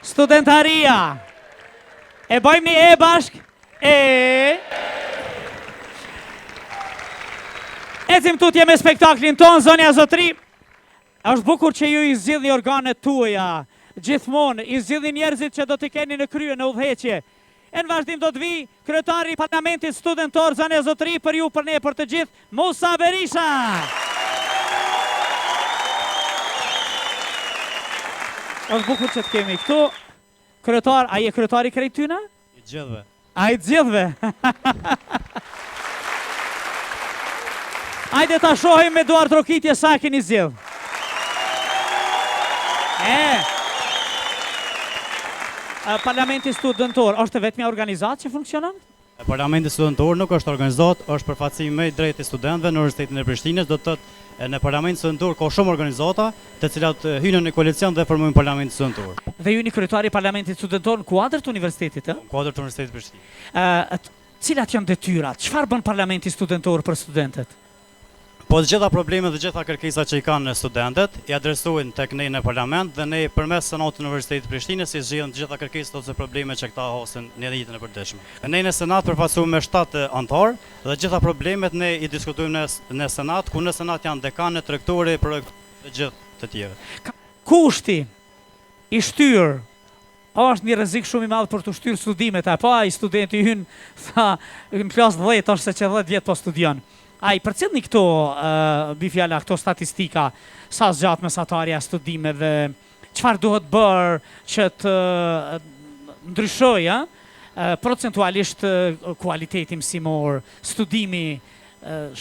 Studentaria. E bëjmë një bashk. Ecim tutje me spektaklin ton, zonja zotri. Është bukur që ju i zgjidhni organet tuaja. Gjithmonë i zgjidhni njerëzit që do t'i keni në krye në udhëheqje. E në vazhdim do të vi kryetari i Parlamentit Studentor, zonja zotri, për ju, për ne, për të gjithë, Musa Berisha. Është bukur që të kemi këtu. Kryetar, a je kryetari krejt tyna? I gjithve. A i gjithve? Ajde ta shohim me duar trokitje sa keni zgjedh. Parlamenti Studentor është vetëm organizatë që funksionon? Parlamenti Studentor nuk është organizat, është përfaqësimi më i drejtë i studentëve në Universitetin e Prishtinës, do të thotë në Parlamentin Studentor ka shumë organizata, të cilat hyjnë në koalicion dhe formojnë Parlamentin Studentor. Dhe ju një kryetari i Parlamentit Studentor në kuadër të universitetit, Në kuadër të Universitetit Prishtinë. Cilat janë detyrat? Çfarë bën Parlamenti Studentor për studentët? Po të gjitha problemet dhe gjitha kërkesat që i kanë studentët i adresojnë tek ne në parlament dhe ne përmes Senatit të Universitetit të Prishtinës i zgjidhim të gjitha kërkesat ose problemet që këta hasin në jetën e përditshme. Ne në Senat përfaqësohemi me 7 anëtar dhe gjitha problemet ne i diskutojmë në Senat, ku në Senat janë dekanë, rektorë, projektorë dhe gjithë të tjerë. Kushti i shtyrë është një rrezik shumë i madh për të shtyrë studimet, apo ai studenti hyn tha në klasë 10 ose që 10 vjet po studion. Ai përcjellni këto bifjala, këto statistika, sa zgjat mesatarja e studimeve, çfarë duhet bërë që të ndryshojë procentualisht kualiteti mësimor, studimi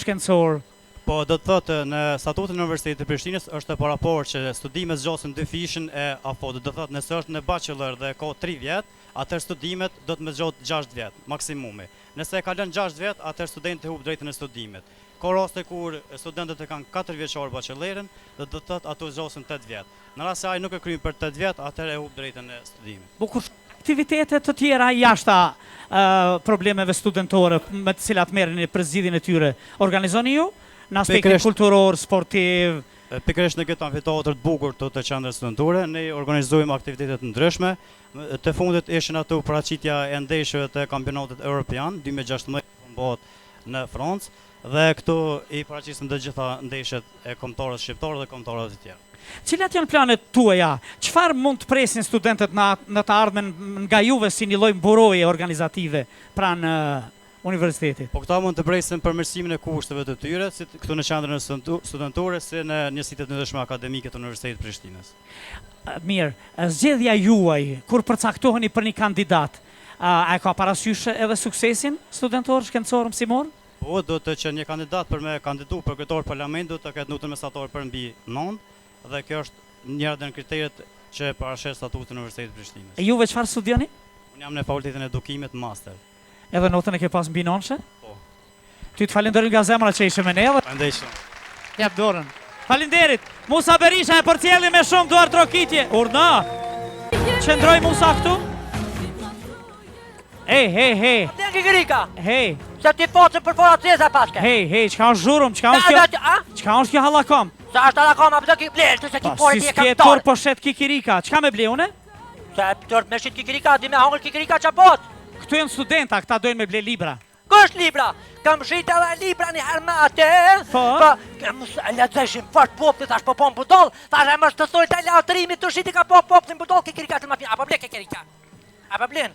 shkencor. Po do të thotë në statutin e Universitetit të Prishtinës është e paraport që studimet zgjasin 2 fishin e afodit. Do thotë nëse është në bachelor dhe ka 3 vjet, atëherë studimet do të më zgjat 6 vjet maksimumi. Nëse e kalon 6 vjet, atëherë studenti hub drejtën e studimit. Ka raste kur studentët e kanë 4 vjeçar bachelorin dhe do të thotë ato zgjasin 8 vjet. Në rast se ai nuk e kryen për 8 vjet, atëherë e hub drejtën e studimit. Bukur aktivitete të tjera jashta problemeve studentore me të cilat merreni për zgjidhjen e tyre, organizoni ju? Në aspektin kulturor, sportiv. Pikërisht në këtë amfiteatër të bukur të qendrës studentore, ne organizojmë aktivitete të ndryshme. Të fundit ishin ato paraqitja e ndeshjeve të kampionatit evropian 2016 bëhet në Francë dhe këtu i paraqisëm të gjitha ndeshjet e kombëtarëve shqiptarë dhe kombëtarëve të tjerë. Cilat janë planet tuaja? Çfarë mund të presin studentët në të ardhmen nga juve si një lloj buroje organizative pranë universitetit? Po këta mund të presin përmirësimin e kushteve të tyre, si këtu në qendrën studentore, si në njësitë të ndryshme akademike të Universitetit të Prishtinës. Mirë, zgjedhja juaj kur përcaktoheni për një kandidat, a ka parasysh edhe suksesin studentor, shkencor, mësimor? Po, do të që një kandidat për me kandidu për kryetar parlament do të ketë notën mesatar për mbi 9 dhe kjo është njëra ndër kriteret që parashet statutin e Universitetit të Prishtinës. E juve çfarë studioni? Unë jam në Fakultetin e Edukimit master. Edhe notën e ke pas mbi 9? Po. Ty të falenderoj nga zemra që ishe me ne. Faleminderit shumë. Jap dorën. Falenderit. Musa Berisha e përcjelli me shumë duar trokitje. Urna. Qëndroj Musa këtu. Hey. Dhe Kikirika. Hey. Se ti focën për fora ceza paske. Hey, çka është zhurum? Çka është kjo hallakom? Sa është hallakom apo do ki blej, se ti fori ti e kam tur po shet Kikirika. Çka me ble une? Se tur me shit Kikirika, di me hangër Kikirika çapot. Këtu janë studenta, këta dojnë me ble libra. Kë është libra? Kam shit edhe libra një herë me atë. Po, lexojshim fort popit tash po budoll. Tash më të thoj të latrimit të shiti ka popin budoll Kikirika të mafia. Apo ble Kikirika? Apo blen?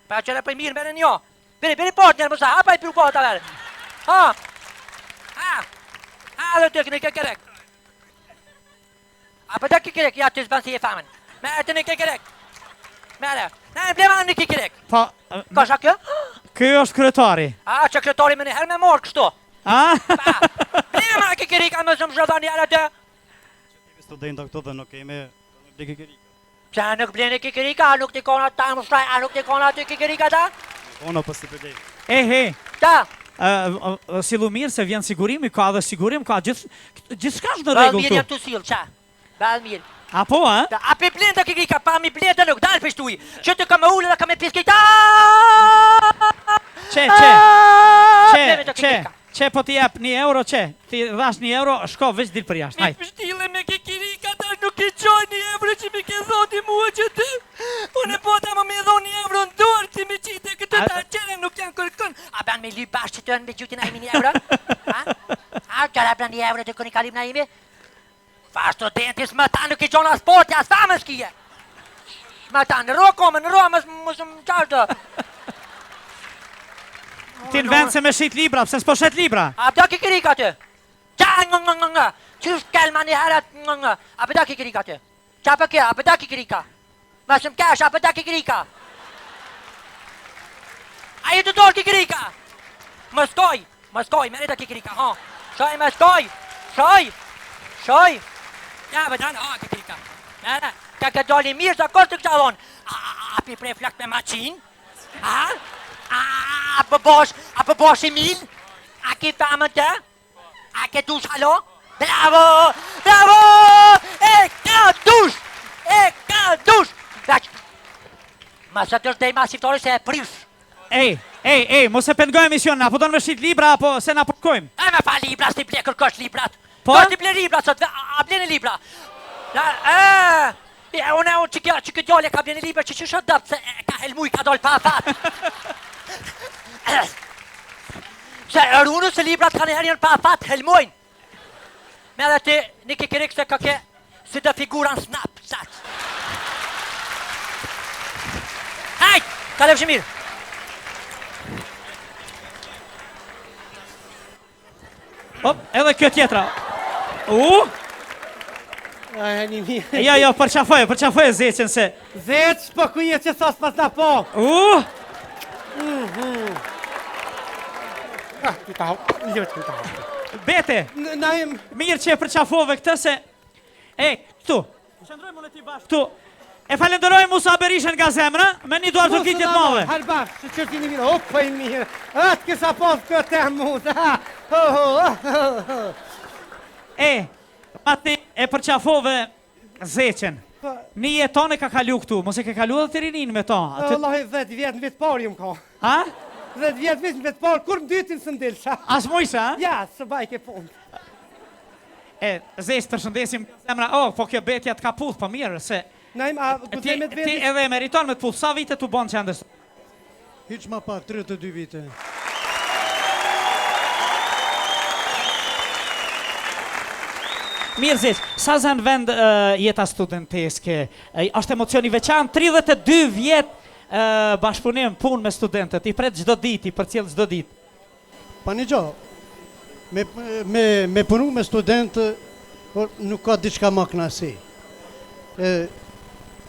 Pa qëre për mirë merren jo. Bini pot njerë mësa, hapa i pirukot të verë. Ha, dhe të kënë kekerek. Apo dhe kekerek, ja të zbanë si e famen. Me e të në kekerek. Mere, ne e blema në kekerek. Pa, ka shak kjo? Kjo është kryetari. Që kryetari me një herë me morë kështu. Blema në kekerek, a më zëmë zhëdha një herë atë. Që studenta këto dhe nuk kemi ble kekerika. Që nuk bleni kekerika, a nuk t'i kona ta më shtraj, a nuk t'i kona të kekerika ta? Ona po si përdej. Ta. Sillu mirë se vjen sigurimi, ka dhe sigurim, ka gjithçka është në rregull Mirë jam të sill, qa? Bal mirë. Apo, a? A pe blenda kekerika, pa mi blenda nuk, dalë për shtuj. Që të ka me ullë dhe ka me piskejta. Që po t'i jep €1, që? Ti dhash €1, shko veç dil për jashtë, hajt. Mi pështile me kekerika, ta nuk ki qoj 1 euro që mi ke dhoti mua që ty. Unë e po ta më me dhoni 1 euro në dorë që mi qite këtë të qene nuk janë kërkën. A ban me lyp bashkë që të në me gjutin a imi 1 euro? A qëra blan 1 euro të këni kalim na imi? Fa studentis më ta nuk i gjona sporti as famës kije. Më ta në ro kome, në ro mësë më qashtë. Ti në vend se me shit libra, pse s'po shet libra? A pëda kikirika ty? Qa nga. Qysh kelma një herët nga. A pëda kikirika ty? Qa për kja, a pëda kikirika? Më shumë kesh, a pëda kikirika? A ju të dorë kikirika? Më skoj, merita kikirika, ha. Shoj, më skoj. Shoj. Ja, pëda në, ha, kikirika. Nere, ka këtë doli mirë, sa kështë të kësha dhonë. A pi prej flak me maqin? A për bosh i mil? A ki famën të? A ke dush halo? Bravo! E ka dush! Ma së të shdej ma shiftore se e prish. Ej, mos e pengoj emisionin, apo do në me shit libra, apo se na përkojmë? E me fa libra, s'ti ble kërkosh librat. Po? Do t'i ble libra, sot, a bleni libra? Unë që këtë djole ka bleni libra që shë dëpë, se ka helmuj, ka dollë pa fat. Se rrunu se librat ka njëherë janë pa fat, helmojnë. Me dhe ti një kikirik se ka ke si dhe figuran snap, sat. Hajt, ka lefë mirë. Hop, edhe kjo tjetra. Ja, përqafoje zeqen se. Zeq, po ku je që thos pas na po? Bete, mirë që e përqafove këtë se... këtu, shëndroj më në ti bashkë, këtu. E falenderoj Musa Berishën nga zemra, me një duar të kitjet mave. Halbash, që qërti një mirë, opa i mirë, atë kësa posë këtë e Musa. Mati e përqafove zeqen. Një jeton e ka kalu këtu, mos e ke kalu dhe të rinin me ta. Allah e 10 vjetë në vetë parë ju më ka. Ha? 10 vjetë në vetë parë, kur më dytin së ndilësha. As mujsa, ha? Ja, së bajke punë. Zeq të shëndesim zemra, po kjo betja të ka puth, pa mirë, se... Ti edhe e meriton me të puth, sa vite të bonë që andës? Hiq ma pak, 32 vite. Mirë Zeq, sa zënë vend jeta studenteske, është emocioni veçan, 32 vjetë bashkëpunim punë me studentët, i pret gjdo dit, i përcjell gjdo dit. Pa një gjo, me punu me studentë, nuk ka diçka ma knasi.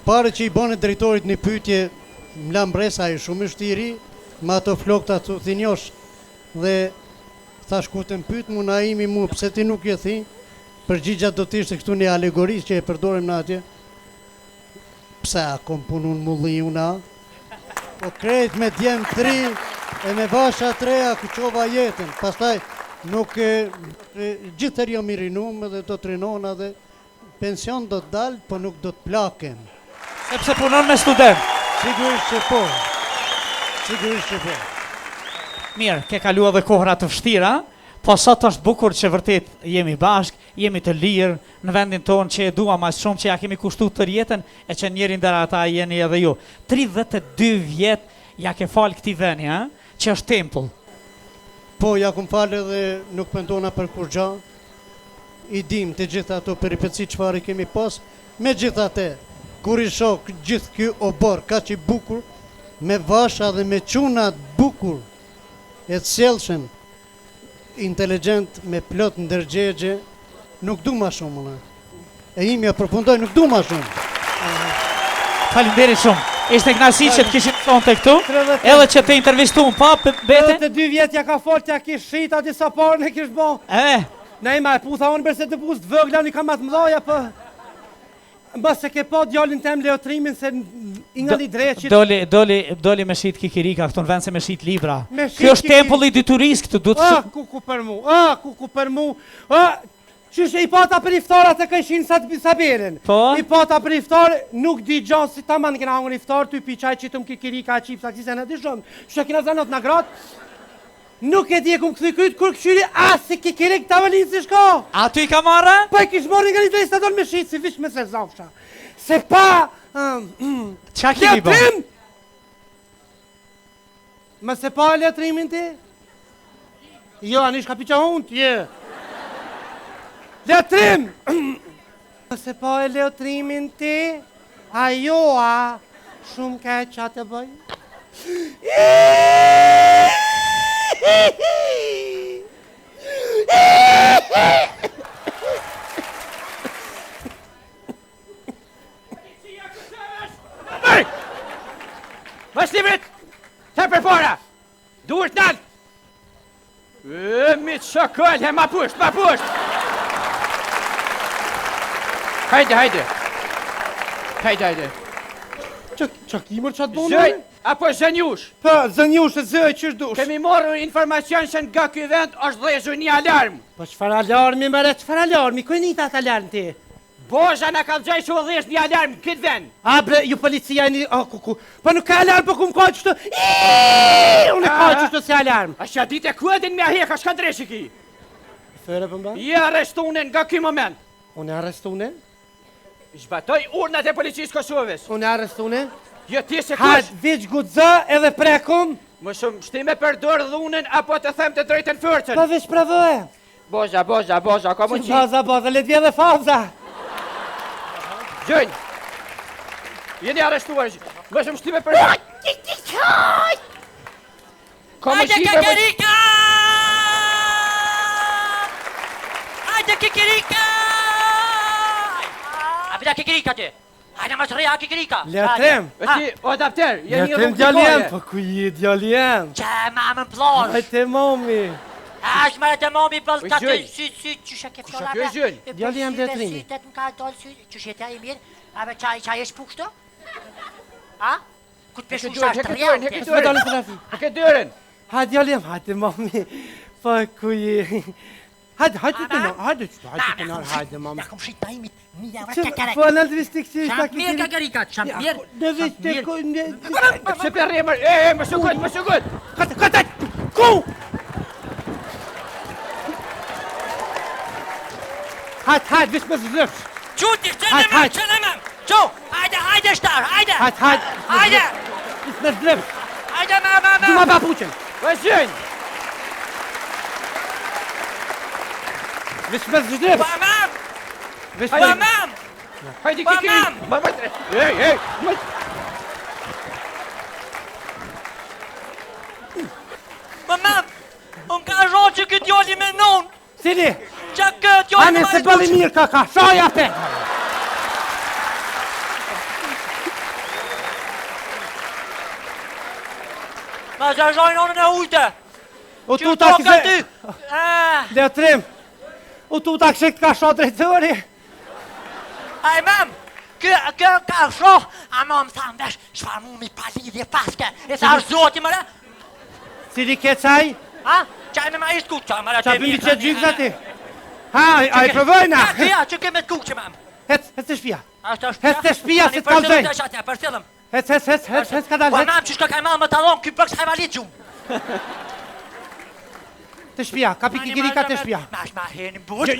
Pare që i bane drejtorit një pytje, më la mbresa i shumë i shtiri, ma ato flokta të thinjosh, dhe thash ku të më pytë mu na imi mu, pse ti nuk je thi, përgjigja do t'ishte këtu një alegoris që e përdorim në atje. Pse a kom punu në mulli una? Po krejt me djem 3 e me vasha 3 a kuqova jetën. Pastaj nuk gjithër jo mirinum dhe do të rinona dhe pension do të dalë, po nuk do të plaken. Sepse punon me student. Sigurisht që po. Sigurisht që po. Mirë, ke kalu edhe kohra të vështira, po sot është bukur që vërtet jemi bashk, jemi të lirë në vendin tonë që e dua mas shumë që ja kemi kushtu të rjetën e që njerin dera ata jeni edhe ju. 32 vjetë ja ke falë këti veni, që është tempull. Po, ja kum falë edhe nuk pëndona për kur gja. I dim të gjitha ato peripeci qëfar i kemi pas. Me gjitha te, kur i shok gjithë kjo obor, ka që i bukur, me vasha dhe me qunat bukur, e të sjellshëm, inteligent, me plot ndërgjegje, nuk du ma shumë, në. E imja përfundoj, nuk du ma shumë. Faleminderit shumë. Ishte knasi që të kishim thonë të këtu, edhe që të intervistu në papë, bete. 32 vjetë ja ka folë që ja kish shita disa parë në kish bo. Ne ima e putha unë bërse të pusë të vëgla, një ka matë mdoja, për... Mbas se ke po djallin tem leotrimin se i nga li dreqit. Doli me shit kikirika, këtu në vend se me shit libra. Kjo është tempulli dituris këtu, du të shumë. Kuku për mu, Qyshe i pata për iftarat e këshin sa beren. I pata për iftar nuk di gjo si ta man këna hangër iftar, ty pi qaj qitum kikirika, qipsa, kësi se në di shumë. Qyshe kina zanot në gratë. Nuk e di e kum këthy kryt kur këshyri asi kikirik të avalinë si shko. A ty i ka marrë? Pa e kish morë nga një drejtë stadon me shqitë si vish me se zafsha. Se pa... Qa kemi bë? Leotrim! Ma se pa leotrimin ti? Jo, anish ka piqa unë t'je. Leotrim! Ma se pa e leotrimin ti? A jo, a? Shumë ka e qa të bëj? Mas librit! Të për fora! Duhet nalt! Mi të shokëll, ma pusht, ma pusht! Hajde! Qa kimër qa të bonë? Zëj, apo zënjush? Pa, zënjush e zëj, qështë dush? Kemi morru informacion se nga ky vend është dhezur një alarm. Po qëfar alarmi, mëre, qëfar alarmi? Kuj një atë alarm ti? Boza në ka gjaj që u dhesh një alarm këtë vend. A bre, ju policia e një... Po nuk ka alarm, po ku më kajtë qështë... Unë e kajtë qështë si alarm. A që dit e kuedin me aheka shka dreshi ki. Fere përmba? Je arrestunen nga ky moment. Unë e arrestune? Zbatoj urnat e policisë Kosovës. Unë e arrestune? Jo ti se Hajt, kush. vich gudzë edhe prekum? Më shumë shtime për dorë dhunën apo të them të drejtën fërcën. Po vish pravoje. Boza, ka më qi. Baza, le t'vje dhe faza. Gjënj. Jeni arrestuar. Më shumë shtime për... Ka më qi për... Hajde kikirika! Abida kikirika ti! Hajde më shreja kikirika! Leotrem! E ti, o adapter, jeni një Leotrem rrugë djali jem, të po ku je djali jem? Që mamën plosh! Hajte momi. Ashtë më të momi bëllë të të Gjënj. sy, që shë ke Kusha fjolla kjo e gjënj? Djali jam Leotrimi. Sytet më ka dollë sy, që shetja i mirë, abe qaj e shpu kështu? A? Ku të peshu shash të rjallë ti? S'me dalë fotografi. Ke dërën. Hajde djali jem, hajte momi. Po ku je? Hajde të në, hajde momi. Ja kom shit në imit, mija vë kakarek. Po në të vistik që ishta Shampë mirë kakarikat, shampë mirë. Në vistik, Se për rremër, më shukët. Këtë, ku? Hajde, vish me zëvsh. Quti, qënë me, Qo, hajde shtar, hajde. Hajde. Vish me zëvsh. Hajde Du ma papuqen. Po gjënj. Vish me zëvsh. Pa mam, Vish pa me... mam. Hajde Pa, kikiri. mam. Ej. Pa mam, unë ka ronë që këtë joli me non. Cili? Që këtë joli Ane se bëli mirë kaka, shoja te! Ma që zhojnë onën e ujte. U Që tu u ta toka ty. kështë... Leotrim, u tu ta kështë ka sho drejtëri. Aj mam, kë ka shoh, a ma më thamë vesh, shfar mu mi palidhje paske. E sa është zoti mëre? Cili ke qaj? Ha? Qaj me ma ishtë kukë, qaj mëre Qa bëndi që gjykë zati? Ha, a i provojna? Ja, që ke me të kukë që mam. Hec të shpia. Ashtë Hes të shpia se t'kam zëj. Për fillëm. Hec ka dalë, Po hec. mam që shka ka ma më talon, këj bëks hajvalit gjumë. Të shpia, ka pikikirika të shpia. Mash ma heni burë.